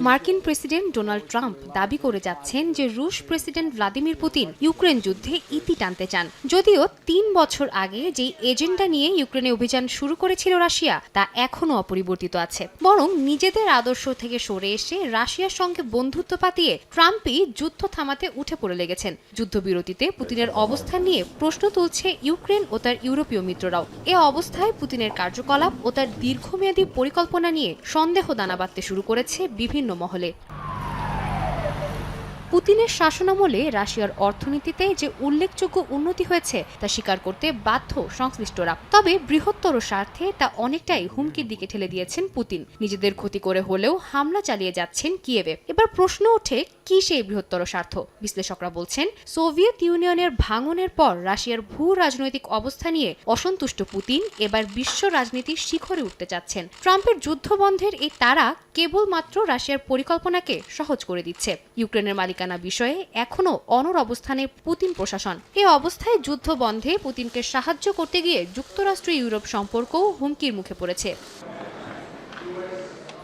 মার্কিন president Donald Trump দাবি করে যাচ্ছেন যে রুশ প্রেসিডেন্ট ভ্লাদিমির পুতিন ইউক্রেন যুদ্ধে ইতি টানতে চান। যদিও ৩ বছর আগে যে এজেন্ডা নিয়ে ইউক্রেনে অভিযান শুরু করেছিল রাশিয়া তা এখনও অপরিবর্তিত আছে, বরং নিজেদের আদর্শ থেকে সরে এসে রাশিয়ার সঙ্গে বন্ধুত্ব পাতিয়ে ট্রাম্পই যুদ্ধ থামাতে উঠে পড়ে লেগেছেন। যুদ্ধবিরতিতে পুতিনের অবস্থান নিয়ে প্রশ্ন তুলছে ইউক্রেন ও তার ইউরোপীয় মিত্ররাও। এ অবস্থায় পুতিনের কার্যকলাপ ও তার দীর্ঘমেয়াদী পরিকল্পনা নিয়ে সন্দেহ দানা বাঁধতে শুরু করেছে বিভিন্ন মহলে। পুতিনের শাসনামলে রাশিয়ার অর্থনীতিতে যে উল্লেখযোগ্য উন্নতি হয়েছে তা স্বীকার করতে বাধ্য সংশ্লিষ্টরা। তবে বৃহত্তর স্বার্থে তা অনেকটাই হুমকির দিকে ঠেলে দিয়েছেন পুতিন। নিজেদের ক্ষতি করে হলেও হামলা চালিয়ে যাচ্ছেন কিয়েভে। এবার প্রশ্ন ওঠে, কি সেই বৃহত্তর স্বার্থ? বিশ্লেষকরা বলছেন, সোভিয়েত ইউনিয়নের ভাঙনের পর রাশিয়ার ভূ রাজনৈতিক অবস্থা নিয়ে অসন্তুষ্ট পুতিন এবার বিশ্ব রাজনীতির শিখরে উঠতে চাচ্ছেন। ট্রাম্পের যুদ্ধ বন্ধের এই তাড়া কেবলমাত্র রাশিয়ার পরিকল্পনাকে সহজ করে দিচ্ছে। ইউক্রেনের মালিকানা বিষয়ে এখনও অনড় অবস্থানে পুতিন প্রশাসন। এই অবস্থায় যুদ্ধ বন্ধে পুতিনকে সাহায্য করতে গিয়ে যুক্তরাষ্ট্র ইউরোপ সম্পর্কও হুমকির মুখে পড়েছে।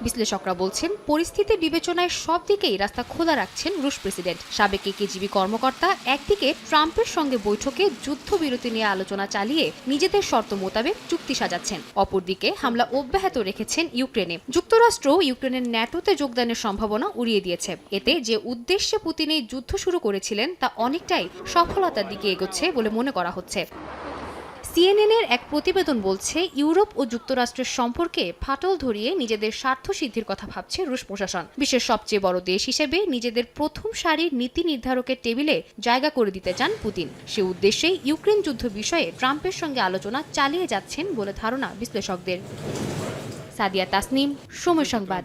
বিশ্লেষকরা বলছেন, পরিস্থিতি বিবেচনায় সব দিকেই রাস্তা খোলা রাখছেন রুশ প্রেসিডেন্ট। সাবেক কেজিবি কর্মকর্তা একদিকে ট্রাম্পের সঙ্গে বৈঠকে যুদ্ধবিরতি নিয়ে আলোচনা চালিয়ে নিজেদের শর্ত মোতাবেক চুক্তি সাজাচ্ছেন, অপরদিকে হামলা অব্যাহত রেখেছেন ইউক্রেনে। যুক্তরাষ্ট্র ইউক্রেনের ন্যাটোতে যোগদানের সম্ভাবনা উড়িয়ে দিয়েছে। এতে যে উদ্দেশ্যে পুতিন এই যুদ্ধ শুরু করেছিলেন তা অনেকটাই সফলতার দিকে এগোচ্ছে বলে মনে করা হচ্ছে। সিএনএনের এক প্রতিবেদন বলছে, ইউরোপ ও যুক্তরাষ্ট্রের সম্পর্কে ফাটল ধরিয়ে নিজেদের স্বার্থ সিদ্ধির কথা ভাবছে রুশ প্রশাসন। বিশ্বের সবচেয়ে বড় দেশ হিসেবে নিজেদের প্রথম সারির নীতি নির্ধারকের টেবিলে জায়গা করে দিতে চান পুতিন। সে উদ্দেশ্যেই ইউক্রেন যুদ্ধ বিষয়ে ট্রাম্পের সঙ্গে আলোচনা চালিয়ে যাচ্ছেন বলে ধারণা বিশ্লেষকদের। সাদিয়া তাসনিম, সময় সংবাদ।